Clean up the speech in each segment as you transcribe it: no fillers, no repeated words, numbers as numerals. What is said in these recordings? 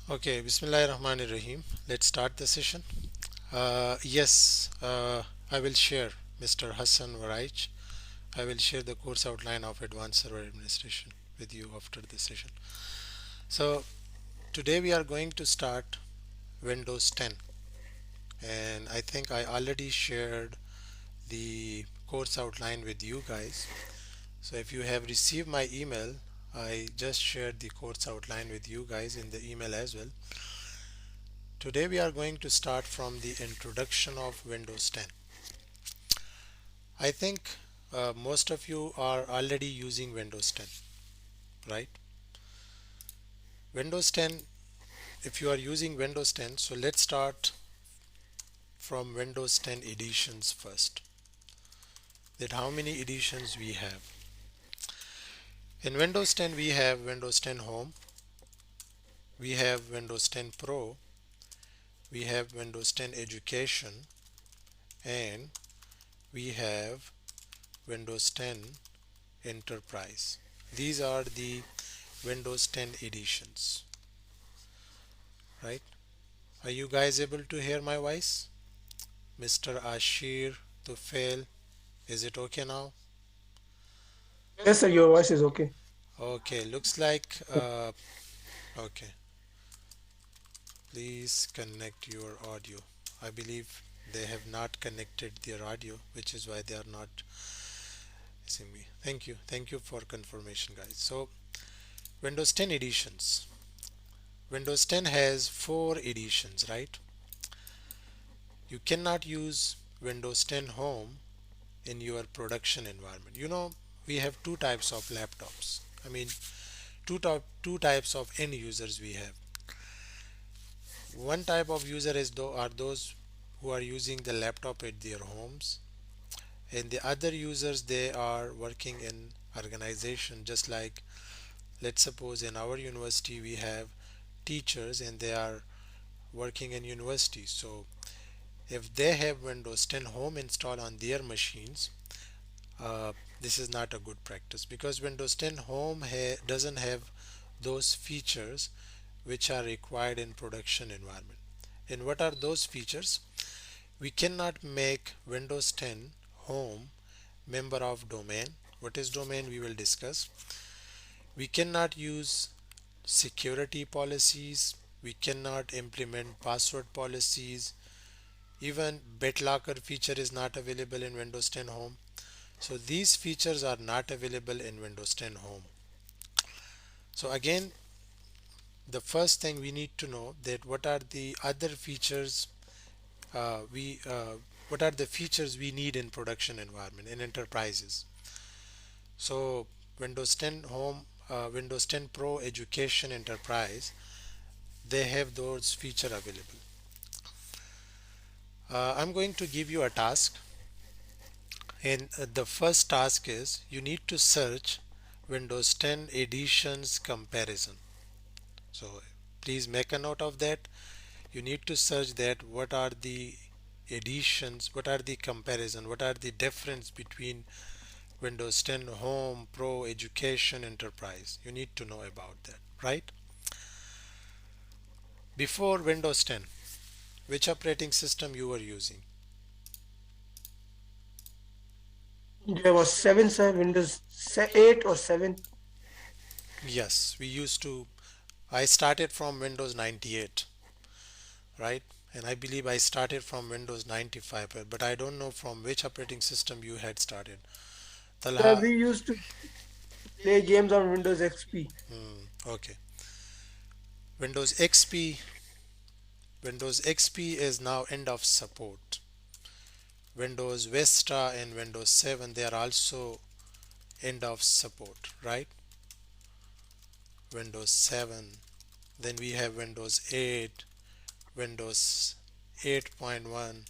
Okay, Bismillahirrahmanirrahim. Let's start the session. Yes, I will share Mr. Hassan Waraich. I will share the course outline of Advanced Server Administration with you after the session. So, today we are going to start Windows 10, and I think I already shared the course outline with you guys. So, if you have received my email, I just shared the course outline with you guys in the email as well. Today we are going to start from the introduction of Windows 10. I think most of you are already using Windows 10, right? Windows 10, if you are using Windows 10, so let's start from Windows 10 editions first. That how many editions we have. In Windows 10 we have Windows 10 Home, we have Windows 10 Pro, we have Windows 10 Education, and we have Windows 10 Enterprise. These are the Windows 10 editions, right? Are you guys able to hear my voice? Mr. Ashir Tufail, is it okay now? Yes, sir, your voice is okay. Okay, looks like okay. Please connect your audio. I believe they have not connected their audio, which is why they are not seeing me. Thank you for confirmation, guys. So Windows 10 editions. Windows 10 has four editions, right? You cannot use Windows 10 Home in your production environment. We have two types of laptops. I mean, two types of end users we have. One type of user are those who are using the laptop at their homes, and the other users they are working in organization. Just like, let's suppose in our university we have teachers and they are working in university. So if they have Windows 10 Home installed on their machines, uh, this is not a good practice because Windows 10 Home doesn't have those features which are required in production environment. And what are those features? We cannot make Windows 10 Home member of domain. What is domain? We will discuss. We cannot use security policies. We cannot implement password policies. Even BitLocker feature is not available in Windows 10 Home. So these features are not available in Windows 10 Home. So again, the first thing we need to know that what are the other features we what are the features we need in production environment in enterprises. So Windows 10 Home, Windows 10 Pro, Education, Enterprise, they have those feature available. I'm going to give you a task, and the first task is you need to search Windows 10 editions comparison. So please make a note of that. You need to search that what are the editions, what are the comparison, what are the difference between Windows 10 Home, Pro, Education, Enterprise. You need to know about that, right? Before Windows 10, which operating system you were using? There was 7, sir, Windows 8 or 7. Yes, we used to. I started from Windows 98, right? And I believe I started from Windows 95, but I don't know from which operating system you had started. Sir, Talha, we used to play games on Windows XP. okay. Windows XP, Windows XP is now end of support. Windows Vista and Windows 7 they are also end of support, right? Windows 7, then we have Windows 8, Windows 8.1,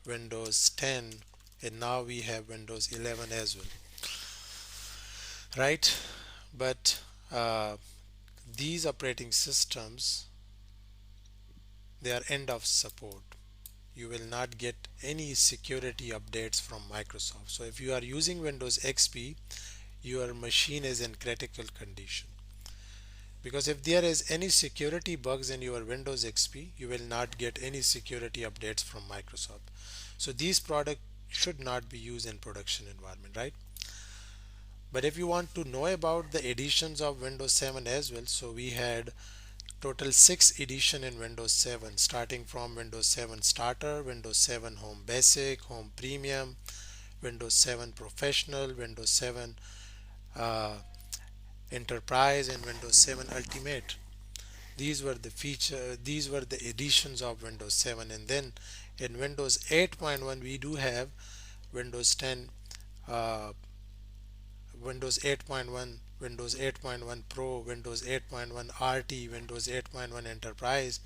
Windows 10, and now we have Windows 11 as well, right? But uh, these operating systems they are end of support. You will not get any security updates from Microsoft. So if you are using Windows XP, your machine is in critical condition. because if there is any security bugs in your Windows XP, you will not get any security updates from Microsoft. So these products should not be used in production environment, right? But if you want to know about the editions of Windows 7 as well, so we had total 6 edition in Windows 7, starting from Windows 7 Starter, Windows 7 Home Basic, Home Premium, Windows 7 Professional, Windows 7 uh, Enterprise, and Windows 7 Ultimate. These were the editions of Windows 7. And then in Windows 8.1 we do have Windows 10, uh, Windows 8.1, Windows 8.1 Pro, Windows 8.1 RT, Windows 8.1 Enterprise.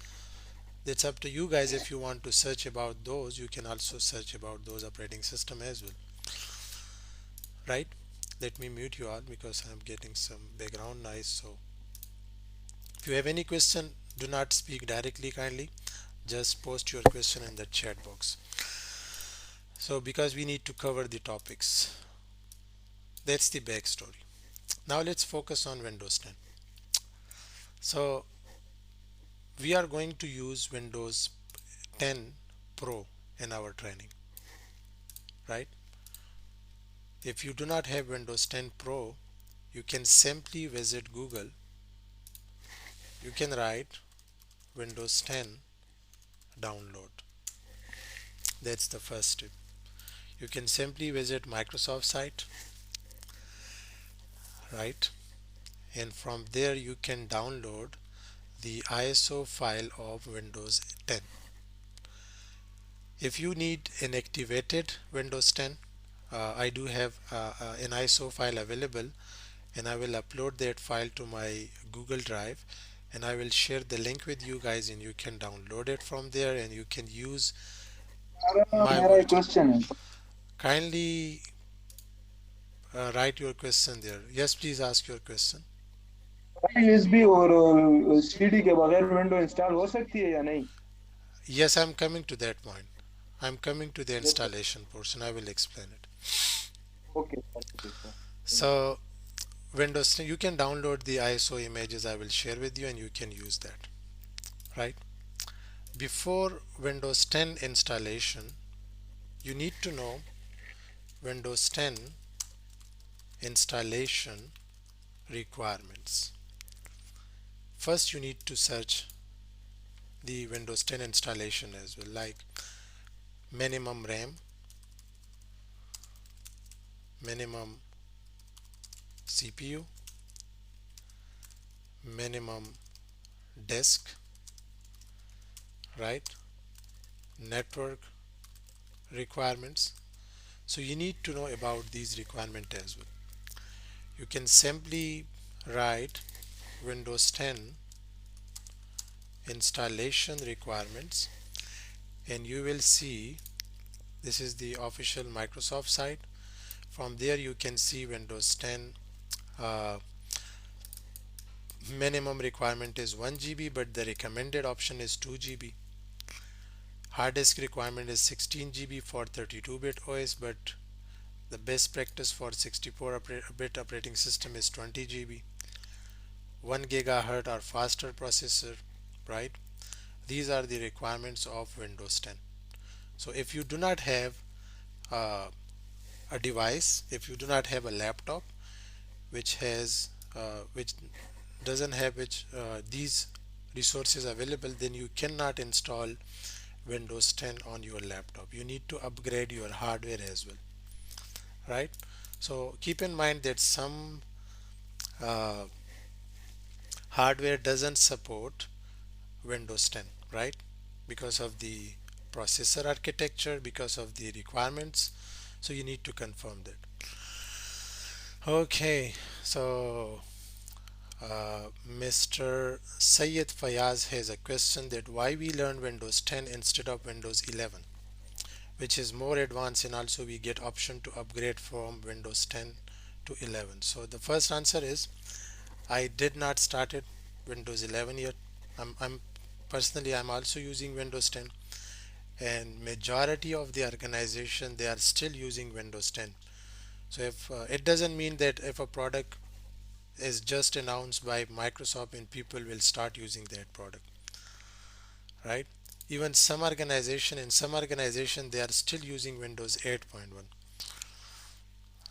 It's up to you guys. If you want to search about those, you can also search about those operating system as well, right? Let me mute you all because I'm getting some background noise. So if you have any question, do not speak directly, kindly just post your question in the chat box. So because we need to cover the topics, that's the backstory. Now let's focus on Windows 10. So we are going to use Windows 10 Pro in our training, right? If you do not have Windows 10 Pro, you can simply visit Google. You can write Windows 10 download. That's the first step. You can simply visit Microsoft site, right? And from there you can download the ISO file of Windows 10. If you need an activated Windows 10, I do have an ISO file available, and I will upload that file to my Google Drive, and I will share the link with you guys, and you can download it from there and you can use my मेरा एक version. Question है. Kindly write your question there. Yes, please ask your question. USB और CD के बगैर window install हो सकती है या नहीं? Yes, I'm coming to that point. I'm coming to the yes sir. installation portion. I will explain it. Okay sir, okay sir. So Windows, you can download the ISO images I will share with you and you can use that, right? Before Windows 10 installation, you need to know Windows 10 installation requirements. First, you need to search the Windows 10 installation as well, like minimum RAM, minimum CPU, minimum disk, right? Network requirements. So you need to know about these requirements as well. You can simply write Windows 10 installation requirements, and you will see this is the official Microsoft site. From there you can see Windows 10 uh, minimum requirement is 1 GB, but the recommended option is 2 GB. Hard disk requirement is 16 GB for 32-bit OS, but the best practice for 64-bit operating system is 20 GB. 1 gigahertz or faster processor, right? These are the requirements of Windows 10. So if you do not have uh, a device, if you do not have a laptop which has which doesn't have these resources available, then you cannot install Windows 10 on your laptop. You need to upgrade your hardware as well, right? So keep in mind that some uh, hardware doesn't support Windows 10, right? Because of the processor architecture, because of the requirements. So you need to confirm that. Okay, so Mr. Syed Fayaz has a question that why we learn Windows 10 instead of Windows 11, which is more advanced, and also we get option to upgrade from Windows 10 to 11. So the first answer is I did not started Windows 11 yet. I'm personally I'm also using Windows 10, and majority of the organization they are still using Windows 10. So if it doesn't mean that if a product is just announced by Microsoft and people will start using that product, right? Even some organization they are still using Windows 8.1,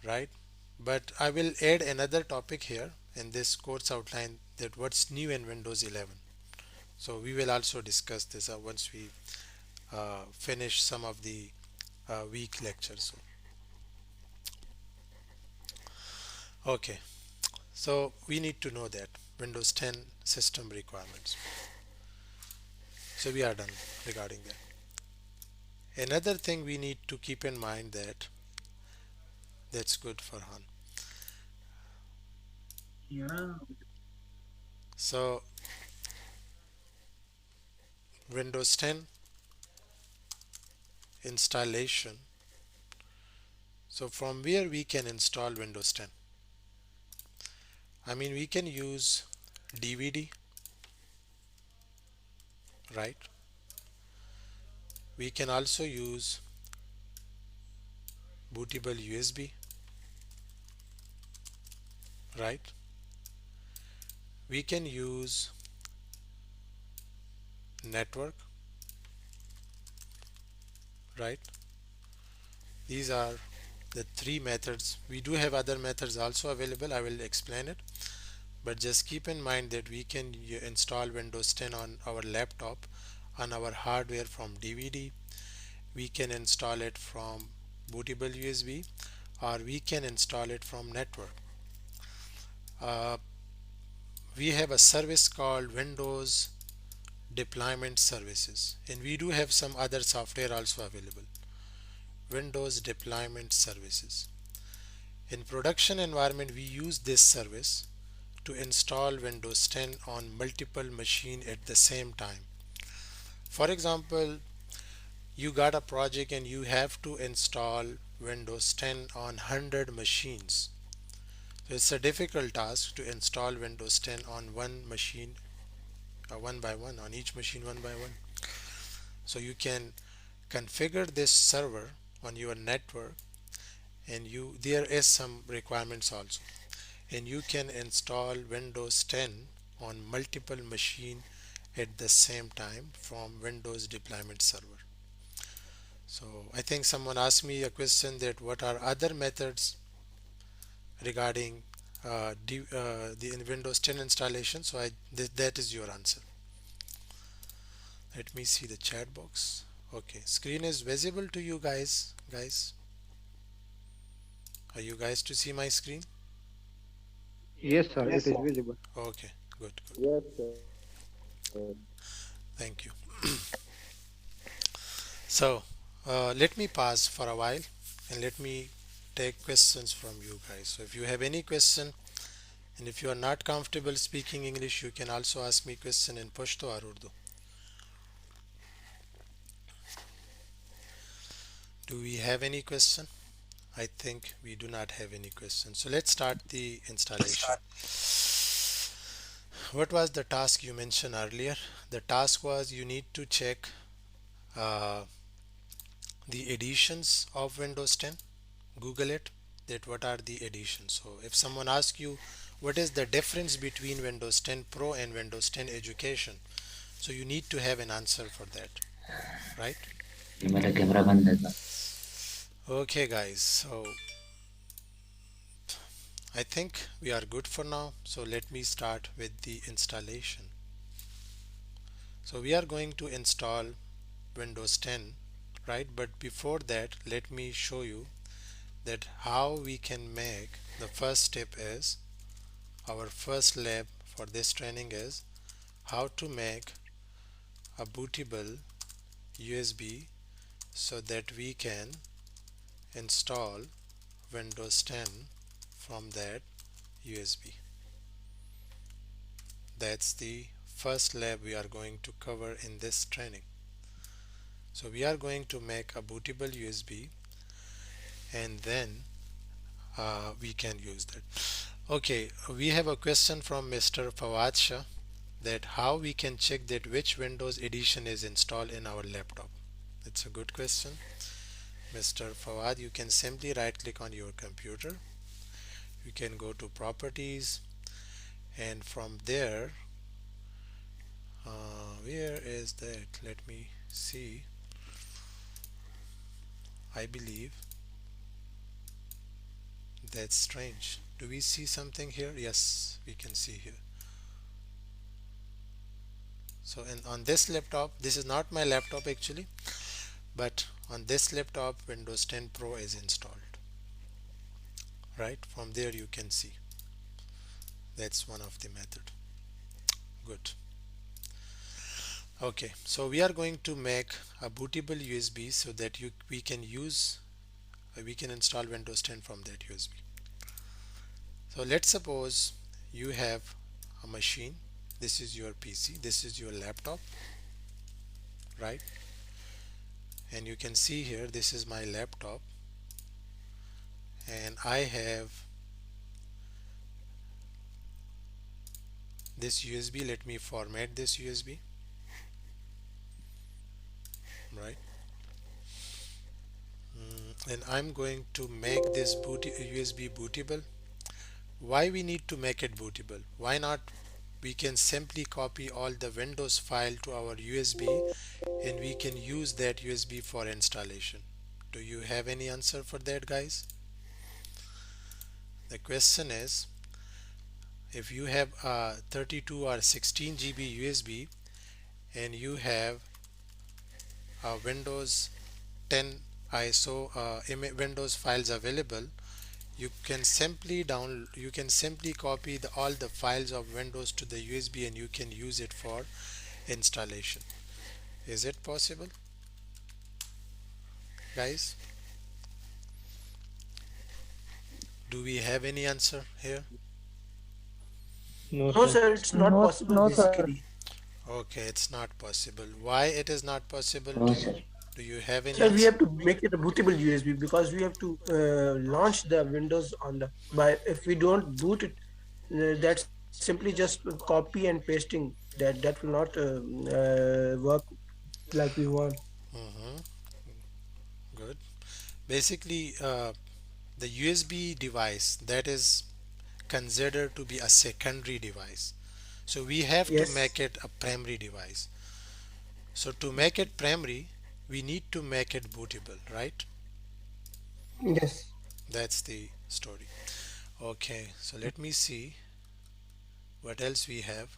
right? But I will add another topic here in this course outline, that what's new in Windows 11. So we will also discuss this once we finish some of the week lectures. Okay, so we need to know that Windows 10 system requirements. So we are done regarding that. Another thing we need to keep in mind, that's good for Han. Yeah. So Windows 10 installation. So from where we can install Windows 10? I mean, we can use DVD, right? We can also use bootable USB, right? We can use network, right? These are the three methods. We do have other methods also available. I will explain it. But just keep in mind that we can install Windows 10 on our laptop, on our hardware from DVD. We can install it from bootable USB, or we can install it from network. Uh, we have a service called Windows Deployment Services, and we do have some other software also available. Windows Deployment Services. In production environment, we use this service to install Windows 10 on multiple machines at the same time. For example, you got a project and you have to install Windows 10 on 100 machines. So it's a difficult task to install Windows 10 on one machine, one by one, on each machine one by one. So you can configure this server on your network, and there is some requirements also, and you can install Windows 10 on multiple machine at the same time from Windows Deployment Server. So I think someone asked me a question that what are other methods regarding the Windows 10 installation. So that is your answer. Let me see the chat box. Okay, screen is visible to you guys. Are you guys to see my screen? Yes, sir, Yes, it is sir. visible. Okay, good. Yes, sir. Thank you. So let me pause for a while and let me take questions from you guys. So if you have any question, and if you are not comfortable speaking English, you can also ask me question in Pashto or Urdu. Do we have any question? I think we do not have any questions. So let's start the installation. What was the task you mentioned earlier? The task was you need to check uh, the editions of Windows 10. Google it, that what are the editions. So if someone asks you what is the difference between Windows 10 Pro and Windows 10 Education, so you need to have an answer for that, right? ये मेरा camera बंद है sir. Okay guys, so I think we are good for now. So let me start with the installation. So we are going to install Windows 10, right? But before that, let me show you that how we can make. The first step is, our first lab for this training is how to make a bootable USB so that we can install Windows 10 from that USB. That's the first lab we are going to cover in this training. So we are going to make a bootable USB, and then we can use that. Okay, we have a question from Mr. Fawad Shah, that how we can check that which Windows edition is installed in our laptop. It's a good question, Mr. Fawad. You can simply right click on your computer. You can go to properties, and from there, where is that? Let me see. I believe that's strange. Do we see something here? Yes, we can see here. So on this laptop, this is not my laptop actually, but on this laptop Windows 10 Pro is installed. Right, from there you can see. That's one of the method. Good. Okay, so we are going to make a bootable USB so that we can install Windows 10 from that USB. So let's suppose you have a machine. This is your PC, this is your laptop, right? And you can see here, this is my laptop, and I have this USB. Let me format this USB, right? And I'm going to make this USB bootable. Why we need to make it bootable? Why not we can simply copy all the Windows file to our USB and we can use that USB for installation? Do you have any answer for that, guys? The question is, if you have a 32 or 16 GB USB and you have a Windows 10 ISO Windows files available, you can simply copy all the files of Windows to the USB and you can use it for installation. Is it possible, guys? Do we have any answer here? No, No, sir. sir, it's not possible No, sir. basically. Okay, it's not possible. Why it is not possible? No, sir. Do you have any Sir, we answer? have to make it a bootable USB because we have to launch the Windows on the by if we don't boot it, that's simply just copy and pasting. That will not work like we want. Hmm. Good. Basically, the USB device that is considered to be a secondary device. So we have to Yes, make it a primary device. So to make it primary, we need to make it bootable, right? yes. That's the story. Okay, so let me see what else we have.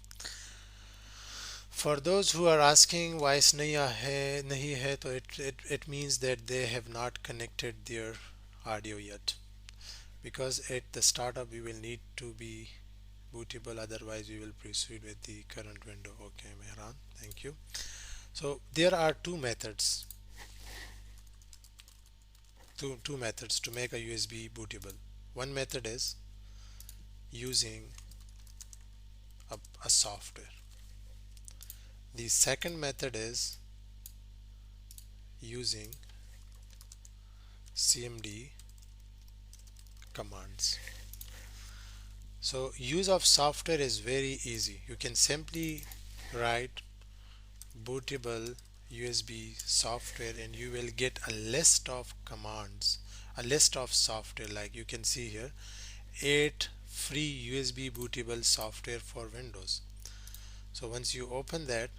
For those who are asking why nahi hai, so it means that they have not connected their audio yet, because at the startup we will need to be bootable, otherwise we will proceed with the current window. Okay, Mehran, thank you. So there are two methods to make a USB bootable. One method is using a software. The second method is using CMD commands. So use of software is very easy. You can simply write bootable USB software and you will get a list of commands, a list of software, like you can see here, 8 free USB bootable software for Windows. So once you open that,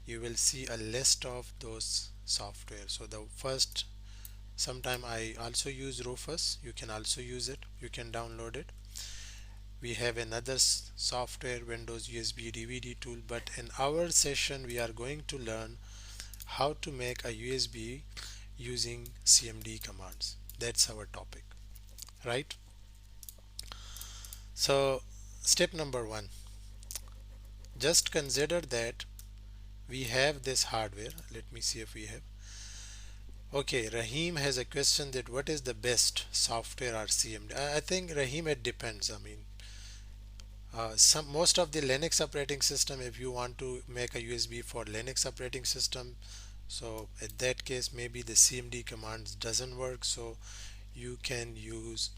you will see a list of those software. So the first, sometime I also use Rufus. You can also use it, you can download it. We have another software, Windows USB DVD tool, but in our session we are going to learn how to make a USB using CMD commands. That's our topic, right? So step number one, just consider that we have this hardware. Let me see if we have. Okay, Rahim has a question that what is the best software or CMD? I think, Rahim, it depends. I mean, most of the Linux operating system, if you want to make a USB for Linux operating system, so in that case maybe the CMD commands doesn't work, so you can use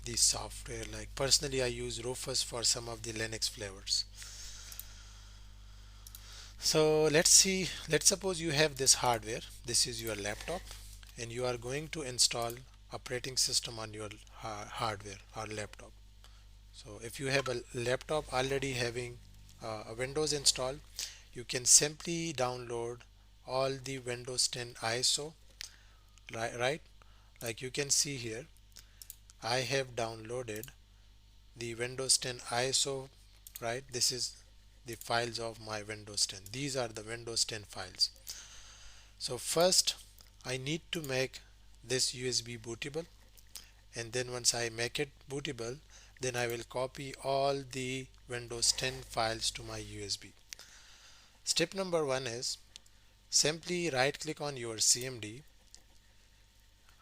the software. Like personally I use Rufus for some of the Linux flavors. So let's see, let's suppose you have this hardware, this is your laptop, and you are going to install operating system on your hardware or laptop. So if you have a laptop already having a Windows installed, you can simply download all the Windows 10 ISO, right? Like you can see here, I have downloaded the Windows 10 ISO, right? This is the files of my Windows 10. These are the Windows 10 files. So first I need to make this USB bootable, and then once I make it bootable, then I will copy all the Windows 10 files to my USB. Step number one is simply right click on your CMD,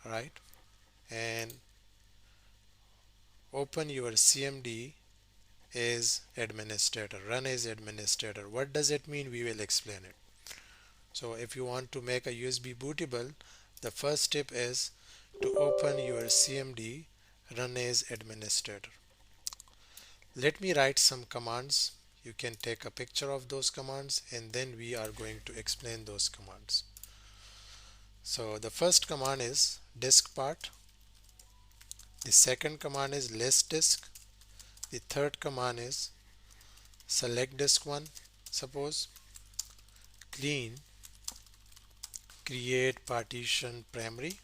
right, and open your CMD as administrator, run as administrator. What does it mean? We will explain it. So if you want to make a USB bootable, the first step is to open your CMD, run as administrator. Let me write some commands. You can take a picture of those commands and then we are going to explain those commands. So the first command is disk part. The second command is list disk. The third command is select disk 1. Suppose clean create partition primary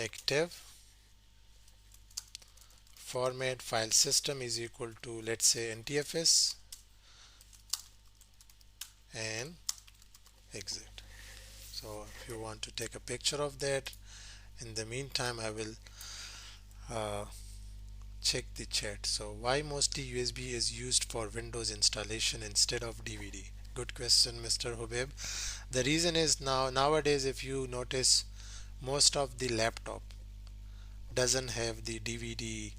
active format file system is equal to, let's say, NTFS, and exit. So if you want to take a picture of that, in the meantime I will uh, check the chat. So why mostly USB is used for Windows installation instead of DVD? Good question, Mr. Hubeb. The reason is nowadays if you notice, most of the laptop doesn't have the DVD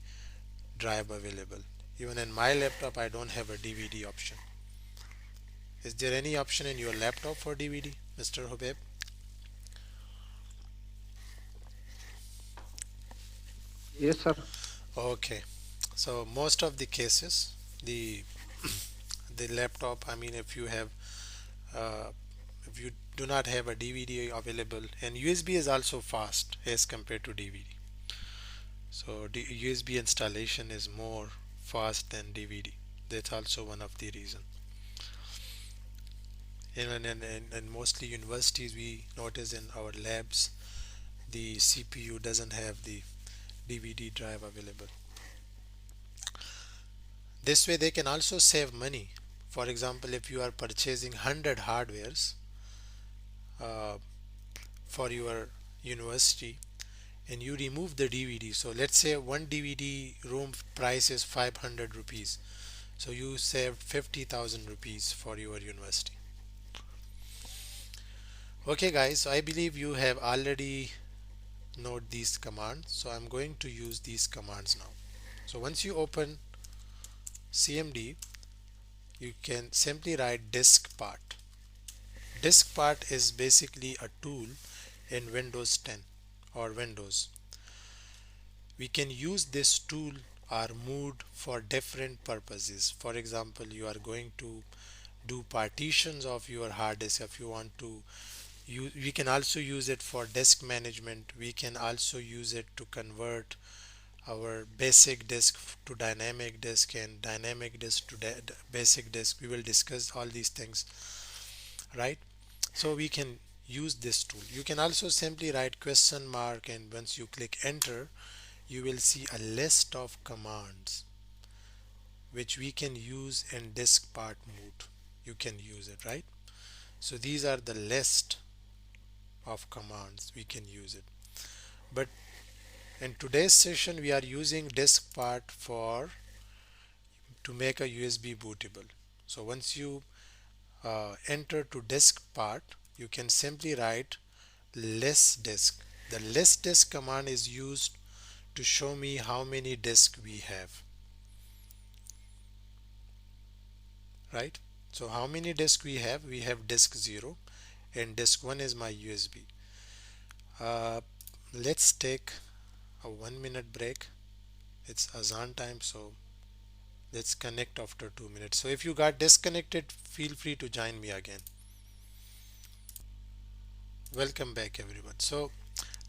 drive available. Even in my laptop I don't have a DVD option. Is there any option in your laptop for DVD, Mr. Hubeb? Yes, sir. Okay, so most of the cases, the the laptop, I mean, uh, if you do not have a DVD available, and USB is also fast as compared to DVD. So USB installation is more fast than DVD. That's also one of the reason. And mostly universities, we notice in our labs the CPU doesn't have the DVD drive available. This way they can also save money. For example, if you are purchasing 100 hardwares uh, for your university and you remove the DVD, so let's say one DVD room price is 500 rupees, so you saved 50,000 rupees for your university. Okay guys, so I believe you have already note these commands, so I'm going to use these commands now. So once you open CMD, you can simply write disk part. Disk part is basically a tool in Windows 10 or Windows. We can use this tool or mood for different purposes. For example, you are going to do partitions of your hard disk. If you want to, we can also use it for disk management. We can also use it to convert our basic disk to dynamic disk and dynamic disk to basic disk. We will discuss all these things, right? So we can use this tool. You can also simply write question mark, and once you click enter, you will see a list of commands which we can use in disk part mode. You can use it, right? So these are the list of commands we can use it. But in today's session we are using disk part for to make a USB bootable. So once you enter to disk part, you can simply write list disk. The list disk command is used to show me how many disks we have, right? So how many disks we have? We have disk 0 and disk 1 is my USB. Let's take a 1 minute break. It's azan time, so let's connect after 2 minutes. So if you got disconnected, feel free to join me again. Welcome back everyone. So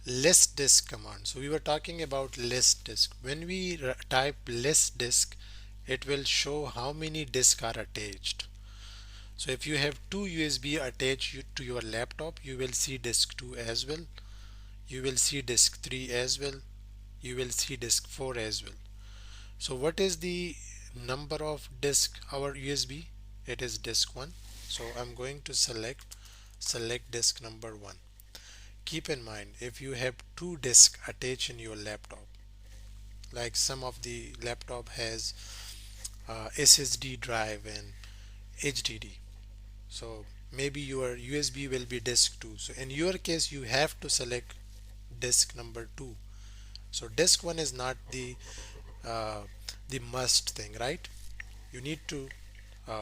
list disk command. So we were talking about list disk. When we type list disk, it will show how many disks are attached. So if you have two USB attached to your laptop, you will see disk 2 as well, you will see disk 3 as well, you will see disk 4 as well. So what is the number of disk our USB? It is disk 1. So I'm going to select disk number 1. Keep in mind, if you have two disks attached in your laptop, like some of the laptop has SSD drive and HDD, so maybe your USB will be disk 2. So in your case you have to select disk number 2. So disk 1 is not uh, the must thing, right? You need to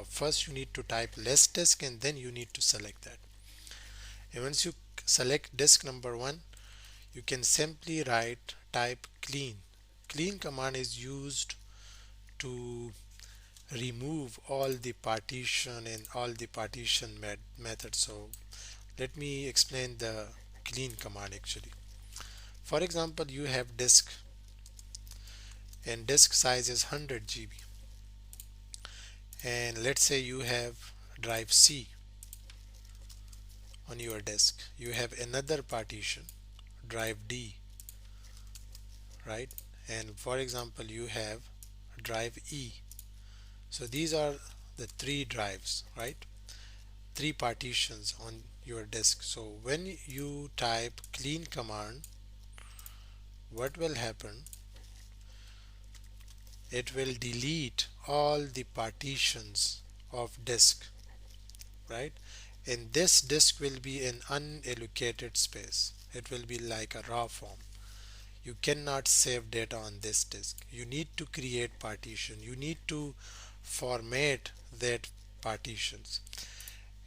first you need to type list disk and then you need to select that. And once you select disk number 1, you can simply type clean. Clean command is used to remove all the partition and all the partition methods. So let me explain the clean command actually. For example, you have disk and disk size is 100 GB, and let's say you have drive C on your disk. You have another partition, drive D, right? And for example, you have drive E. So these are the three drives, right? Three partitions on your disk. So when you type clean command, what will happen? It will delete all the partitions of disk, right? And this disk will be in unallocated space. It will be like a raw form. You cannot save data on this disk. You need to create partition. You need to format that partitions.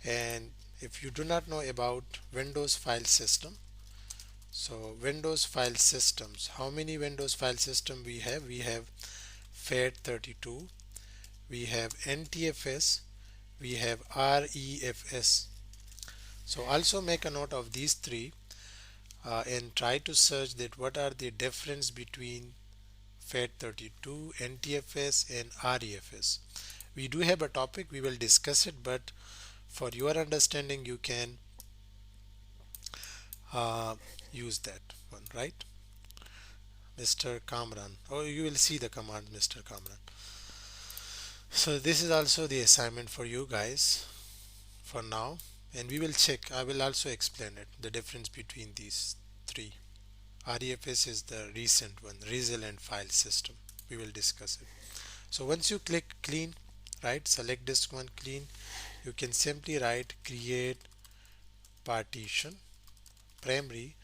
And if you do not know about Windows file system, so Windows file systems, how many Windows file system we have? We have FAT32, we have NTFS, we have REFS. So also make a note of these three and try to search that what are the difference between FAT32, NTFS and REFS. We do have a topic, we will discuss it, but for your understanding you can uh, use that one, right? Mr. Kamran, or you will see the command Mr. Kamran. So this is also the assignment for you guys for now, and we will check. I will also explain it, the difference between these three. REFS is the recent one, resilient file system. We will discuss it. So once you click clean, right, select disk one clean, you can simply write create partition primary,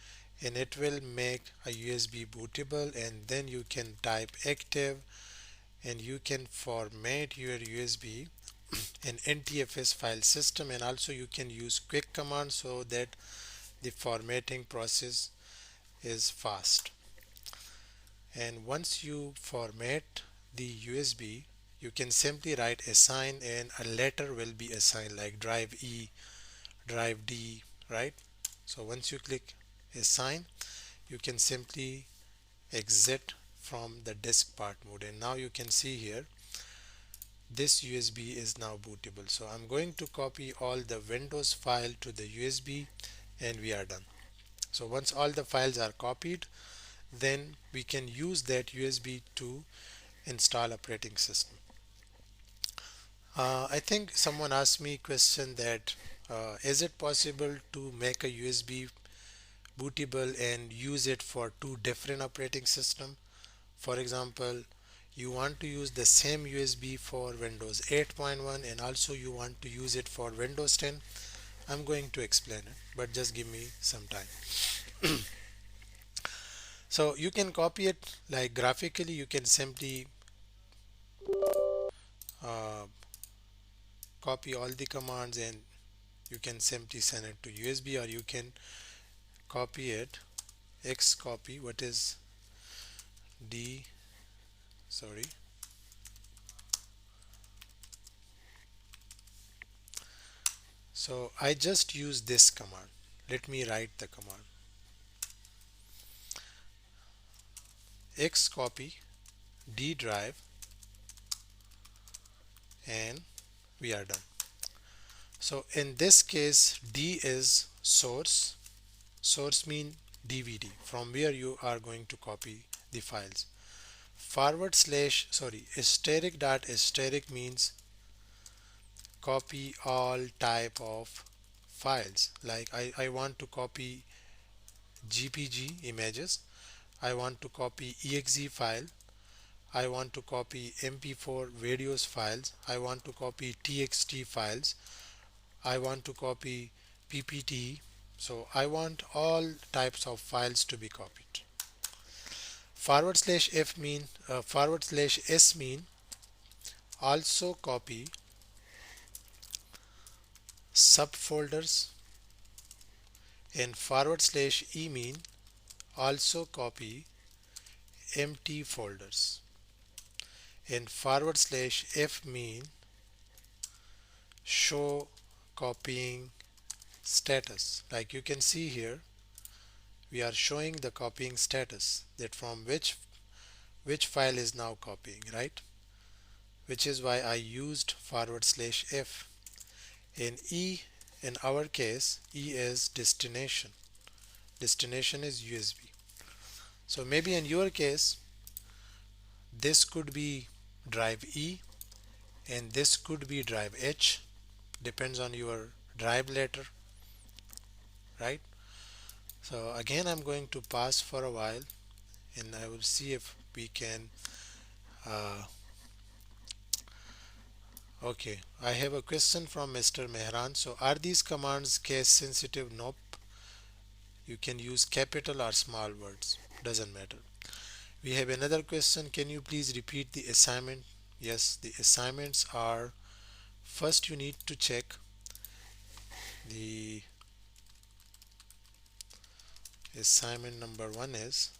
and it will make a USB bootable, and then you can type active and you can format your USB in NTFS file system, and also you can use quick command so that the formatting process is fast. And once you format the USB, you can simply write assign and a letter will be assigned like drive E, drive D, right? So once you click assign, you can simply exit from the disk part mode, and now you can see here this USB is now bootable. So I'm going to copy all the Windows file to the USB and we are done. So once all the files are copied, then we can use that USB to install operating system. I think someone asked me question that is it possible to make a USB bootable and use it for two different operating system? For example, you want to use the same USB for Windows 8.1 and also you want to use it for Windows 10. I'm going to explain it, but just give me some time. So you can copy it like graphically. You can simply uh, copy all the commands and you can simply send it to USB, or you can copy it X copy, what is D, sorry, so I just use this command. Let me write the command. X copy D drive, and we are done. So in this case, D is source. Source mean DVD, from where you are going to copy the files. Forward slash, sorry, asterisk dot asterisk means copy all type of files. Like I want to copy GPG images, I want to copy exe file, I want to copy MP4 videos files, I want to copy TXT files, I want to copy PPT. So I want all types of files to be copied. Forward slash s mean also copy subfolders, and forward slash e mean also copy empty folders, and forward slash f mean show copying status. Like you can see here, we are showing the copying status, that from which file is now copying, right? Which is why I used forward slash f. In e, in our case, e is destination. Destination is USB. So maybe in your case, this could be drive E and this could be drive H, depends on your drive letter, right? So again, I'm going to pause for a while and I will see if we can okay, I have a question from Mr. Mehran. So are these commands case sensitive? Nope. You can use capital or small words, doesn't matter. We have another question. Can you please repeat the assignment? Yes, the assignments are, first you need to check the assignment number 1 is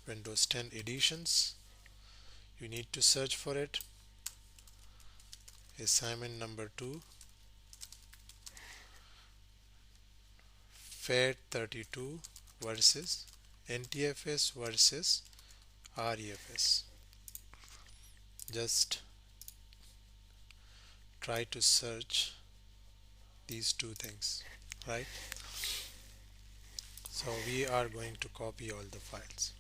Windows 10 editions. You need to search for it. Assignment number 2, FAT32 versus NTFS versus REFS. Just try to search these two things, right? So we are going to copy all the files.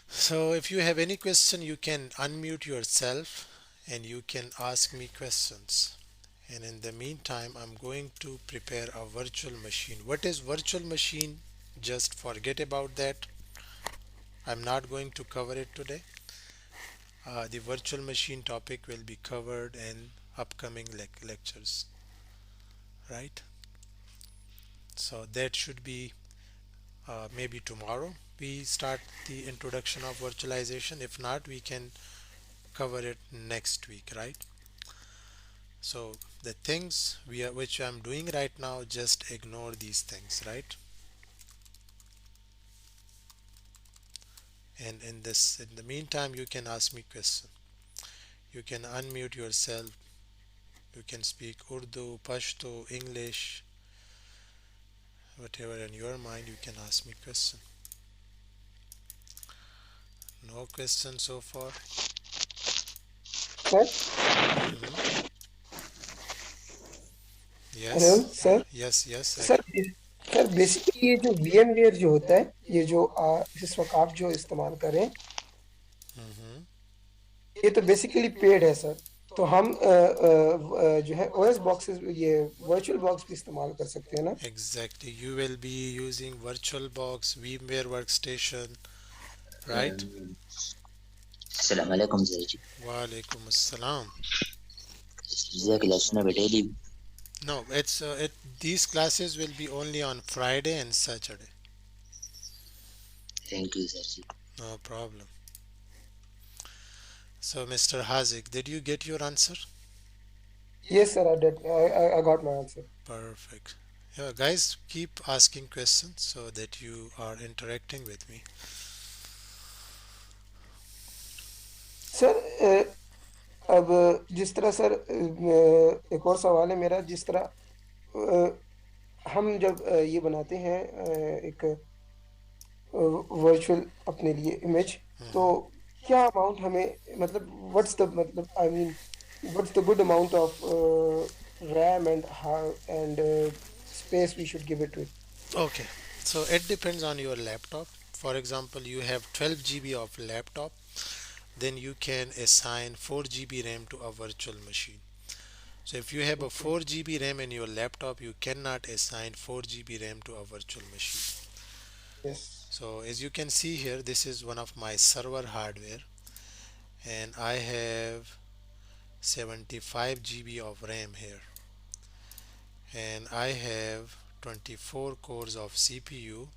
So if you have any question, you can unmute yourself and you can ask me questions. And in the meantime, I'm going to prepare a virtual machine. What is virtual machine? Just forget about that. I'm not going to cover it today. The virtual machine topic will be covered in upcoming lectures, right? So that should be maybe tomorrow we start the introduction of virtualization. If not, we can cover it next week, right? So the things which I'm doing right now, just ignore these things, right? And in the meantime, you can ask me question. You can unmute yourself. You can speak Urdu, Pashto, English, whatever in your mind. You can ask me question. No question so far. Sir hello Yes, sir yes, yes. Sir sir basically ये जो VMware जो होता है, ये जो इस वक्त आप जो इस्तेमाल करें, ये तो बेसिकली पेड है सर. तो हम जो है OS बॉक्सेस, ये वर्चुअल बॉक्स भी इस्तेमाल कर सकते हैं ना? Exactly. You will be using VirtualBox, VMware Workstation, right? السلام عليكم زيجي. Walaikum assalam. ازيك الأسنة بدالي. No, these classes will be only on Friday and Saturday. Thank you زيجي. No problem. So, Mr. Hazik, did you get your answer? Yes sir, I did. I got my answer. Perfect. Yeah, guys, keep asking questions so that you are interacting with me. Sir अब जिस तरह sir एक और सवाल है मेरा. जिस तरह हम जब ये बनाते हैं एक वर्चुअल अपने लिए इमेज, तो Hmm. क्या अमाउंट हमें, मतलब मतलब I mean what's the good amount of RAM and space we should give it to it? Okay, so it depends on your laptop. For example, you have 12 GB of laptop, then you can assign 4 GB RAM to a virtual machine. So if you have a Okay. 4 GB RAM in your laptop, you cannot assign 4 GB RAM to a virtual machine. Yes. So as you can see here, this is one of my server hardware, and I have 75 GB of RAM here, and I have 24 cores of CPU,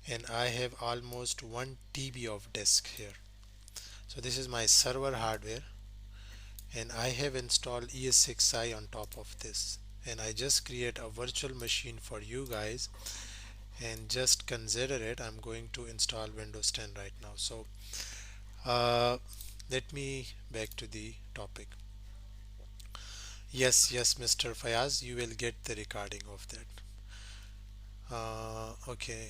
and I have almost 1 TB of disk here. So this is my server hardware, and I have installed ES6i on top of this, and I just create a virtual machine for you guys, and just consider it. I'm going to install Windows 10 right now. So uh, let me back to the topic. Yes, Mr. Fayaz, you will get the recording of that. Okay.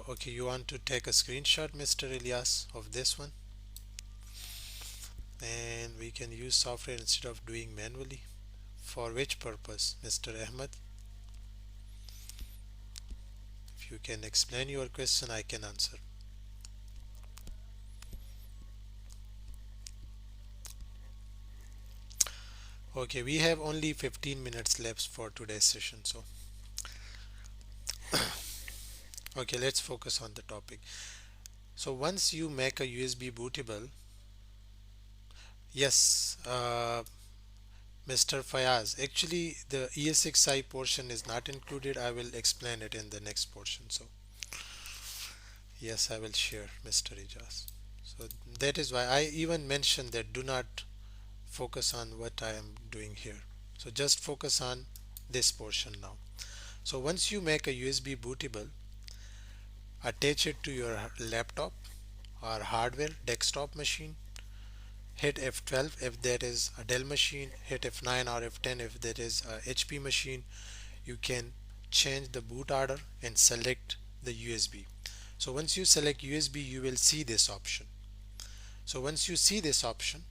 Okay, you want to take a screenshot, Mr. Elias, of this one, and we can use software instead of doing manually. For which purpose, Mr. Ahmed? If you can explain your question, I can answer. Okay, we have only 15 minutes left for today's session, so okay, let's focus on the topic. So once you make a USB bootable, yes, Mr. Fayaz, actually the ESXi portion is not included. I will explain it in the next portion. So yes, I will share, Mr. Ijaz. So that is why I even mentioned that do not focus on what I am doing here. So just focus on this portion now. So once you make a USB bootable, attach it to your laptop or hardware desktop machine, hit F12 if that is a Dell machine, hit F9 or F10 if that is a HP machine. You can change the boot order and select the USB. So once you select USB, you will see this option. So once you see this option,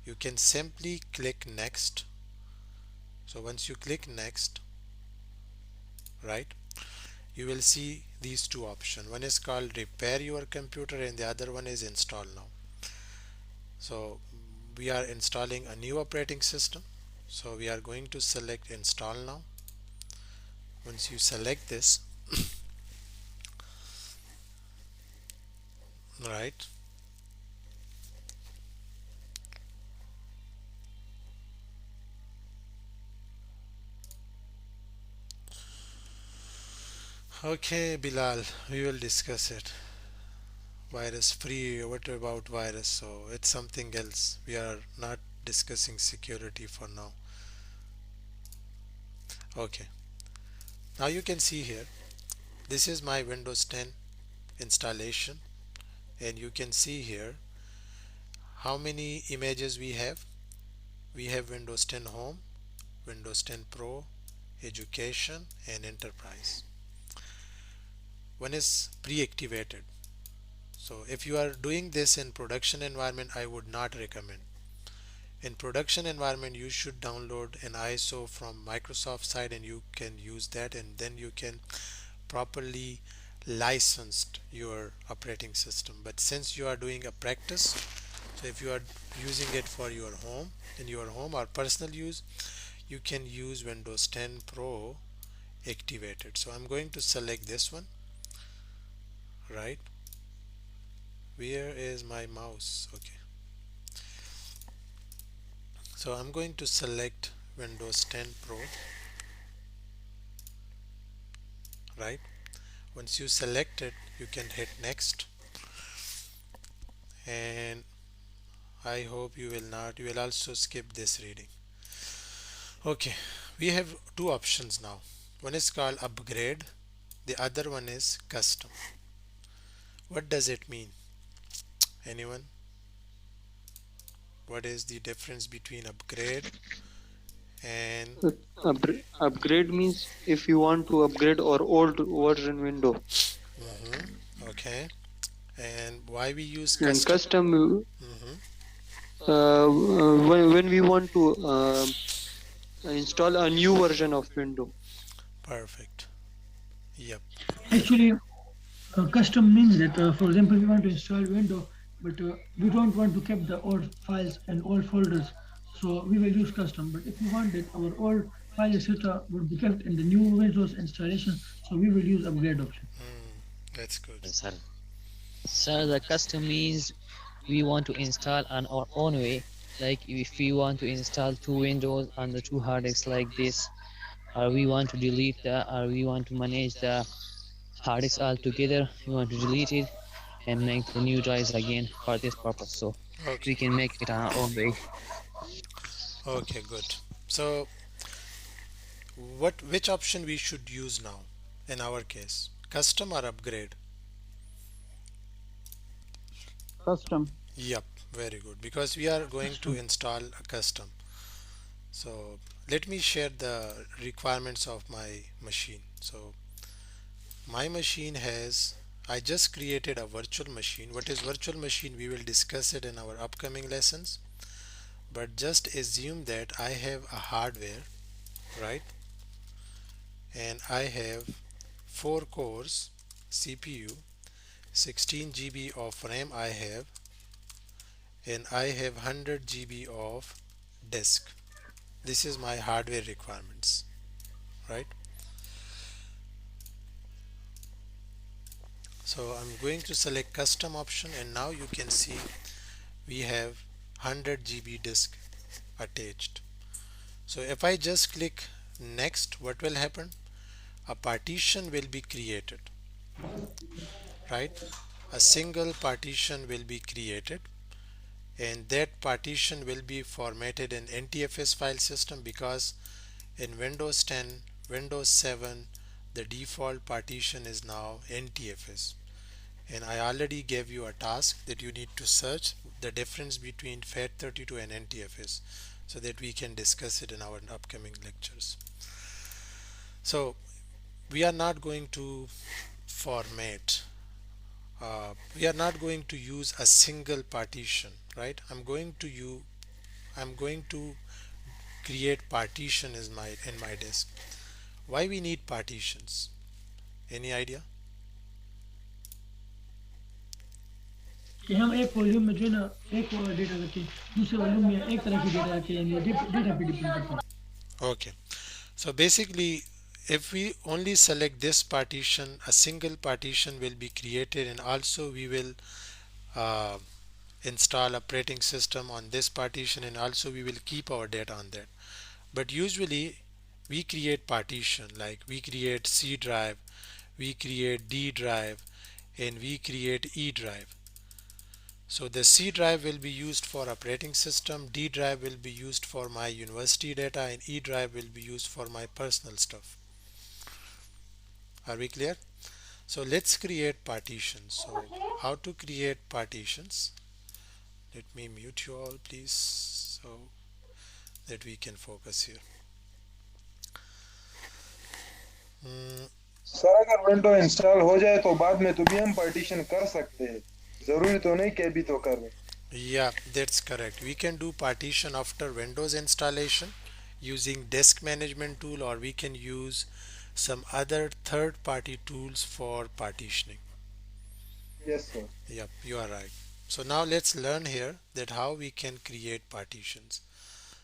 you can simply click next. So once you click next, right, you will see these two options. One is called repair your computer and the other one is install now. So we are installing a new operating system, so we are going to select install now. Once you select this, right, okay, Bilal, we will discuss it. Virus free, what about virus? So it's something else. We are not discussing security for now. Okay, now you can see here, this is my Windows 10 installation, and you can see here how many images we have. We have Windows 10 Home, Windows 10 Pro, Education, and Enterprise. One is pre-activated. So if you are doing this in production environment, I would not recommend. In production environment, you should download an ISO from Microsoft side and you can use that, and then you can properly licensed your operating system. But since you are doing a practice, so if you are using it for your home, in your home or personal use, you can use Windows 10 Pro activated. So I'm going to select this one, right? Where is my mouse? Okay, so I'm going to select Windows 10 Pro, right? Once you select it, you can hit next, and I hope you will also skip this reading. Okay, we have two options now. One is called upgrade, the other one is custom. What does it mean? Anyone? What is the difference between upgrade and Upgrade means if you want to upgrade our old version window. okay, and why we use And custom? custom, hmm when we want to install a new version of window. Perfect. Yep. Actually, custom means that, for example, we want to install Windows, but we don't want to keep the old files and old folders. So we will use custom. But if we want that our old file etc. would be kept in the new Windows installation, so we will use upgrade option. That's good. Sir, sir, the custom means we want to install on our own way. Like if we want to install two windows on the two hard disks like this, or we want to delete or we want to manage the hard disks all together, we want to delete it and make the new drives again for this purpose. So Okay. we can make it on our own way. Okay, good. So which option we should use now in our case? Custom or upgrade? Custom. Yep, very good. Because we are going to install a custom. So let me share the requirements of my machine. So my machine has, I just created a virtual machine. What is virtual machine? We will discuss it in our upcoming lessons. But just assume that I have a hardware, right? And I have 4 cores, CPU, 16 GB of RAM I have, and I have 100 GB of disk. This is my hardware requirements, right? So I'm going to select custom option, and now you can see we have 100 GB disk attached. So if I just click next, what will happen? A partition will be created, right? A single partition will be created, and that partition will be formatted in NTFS file system, because in Windows 10, Windows 7, the default partition is now NTFS. And I already gave you a task that you need to search the difference between FAT32 and NTFS, so that we can discuss it in our upcoming lectures. So we are not going to format, we are not going to use a single partition, right? I'm going to create partition in my disk. Why we need partitions? Any idea? कि हम एक volume में जो है ना एक data रखें, दूसरे वॉल्यूम में एक तरह की डेटा रखें, यानी डेटा पे डिपेंड करता है. Okay, so basically if we only select this partition, a single partition will be created, and also we will uh, install operating system on this partition, and also we will keep our data on that. But usually we create partition, like we create C drive, we create D drive, and we create E drive. So the C drive will be used for operating system, D drive will be used for my university data, and E drive will be used for my personal stuff. Are we clear? So let's create partitions. So how to create partitions? Let me mute you all, please, so that we can focus here. Sir अगर window install हो जाए तो बाद में तो भी हम partition कर सकते हैं, जरूरी तो नहीं कि अभी तो कर रहे. Yeah, that's correct. We can do partition after Windows installation using disk management tool, or we can use some other third party tools for partitioning. Yes sir. Yep, you are right. So now let's learn here that how we can create partitions.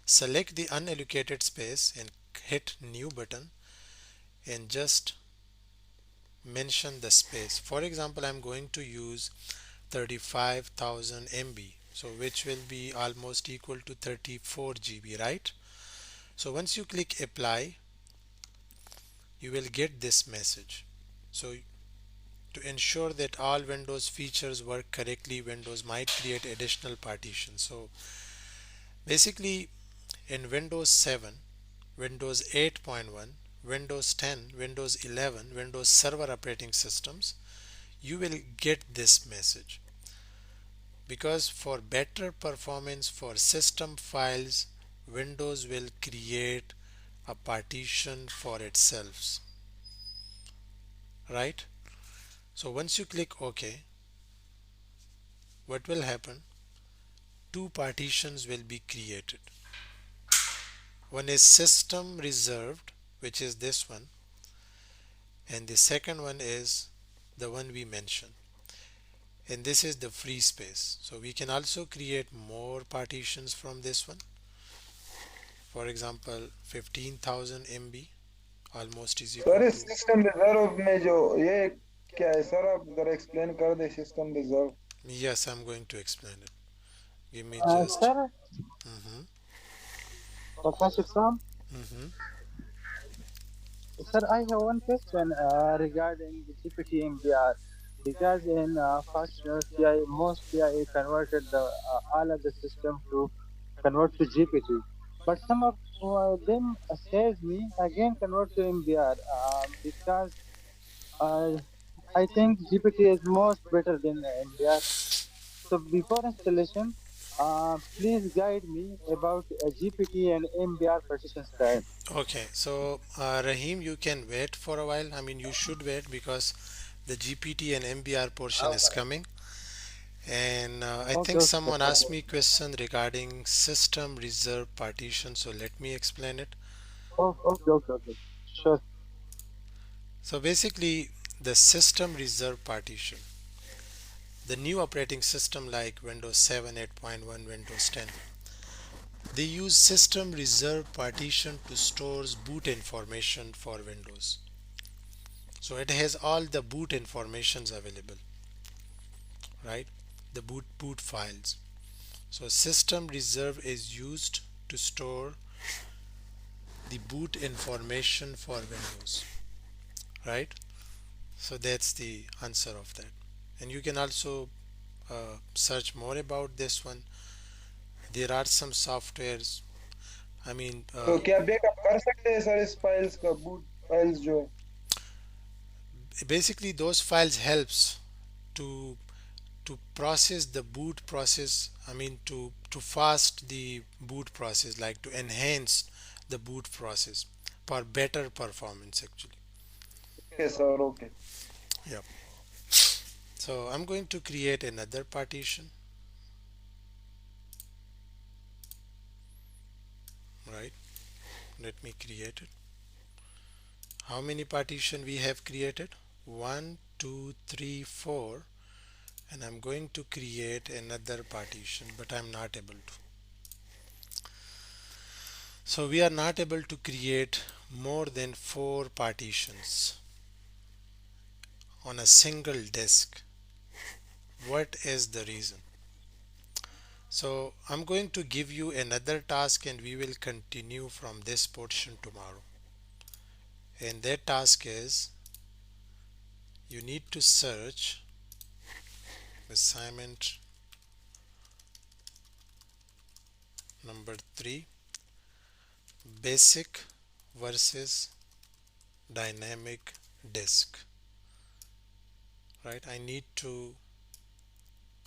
Select the unallocated space and hit new button, and just mention the space. For example, I'm going to use 35,000 MB, so which will be almost equal to 34 GB, right? So once you click apply, you will get this message. So to ensure that all Windows features work correctly, Windows might create additional partitions. So basically in Windows 7, Windows 8.1, Windows 10, Windows 11, Windows Server operating systems, you will get this message, because for better performance for system files Windows will create a partition for itself, right? So once you click OK, what will happen? Two partitions will be created. One is system reserved, which is this one, and the second one is the one we mentioned, and this is the free space. So we can also create more partitions from this one. For example, 15,000 MB almost is equal sir इस to. System reserve में जो ये क्या है sir, आप जरा explain कर दे system reserve. Yes, I'm going to explain it. Give me just. Sir, Mhm, Professor Sam, mhm. sir, I have one question regarding the GPT MBR. Because in first CI, most CI converted all of the system to convert to GPT. But some of them says me again convert to MBR because uh, I think GPT is most better than MBR. So before installation, please guide me about GPT and MBR partition style. Okay, so Rahim, you can wait for a while. I mean, you should wait because the GPT and MBR portion is coming. And I Okay, think okay, someone sir. asked me question regarding system reserve partition. So let me explain it. Oh, okay, okay, okay. Sure. So basically, the system reserve partition, the new operating system like Windows 7, 8.1, Windows 10, they use system reserve partition to store boot information for Windows. So it has all the boot informations available, right? The boot files. So system reserve is used to store the boot information for Windows, right? So that's the answer of that. And you can also search more about this one. There are some softwares. I mean, तो क्या backup कर सकते हैं sir इस files का, boot files जो है. basically those files helps to process the boot process. I mean to fast the boot process, like to enhance the boot process for better performance actually. Okay sir, okay. Yep. So I'm going to create another partition, right? Let me create it. How many partition we have created? One, two, three, four, and I'm going to create another partition, but I'm not able to. So we are not able to create more than four partitions on a single disk. What is the reason? So I'm going to give you another task and we will continue from this portion tomorrow. And that task is you need to search assignment number 3, basic versus dynamic disk, right?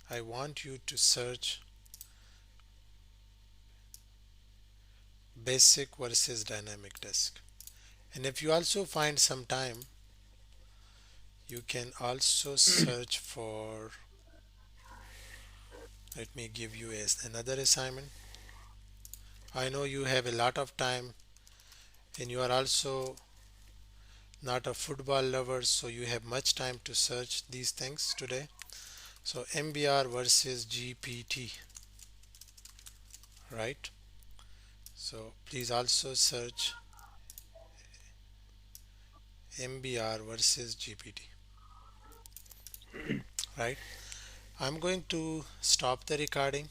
I want you to search basic versus dynamic disk. And if you also find some time, you can also search for, let me give you another assignment. I know you have a lot of time and you are also not a football lover, so you have much time to search these things today. So MBR versus GPT, right? So please also search MBR versus GPT, right? I'm going to stop the recording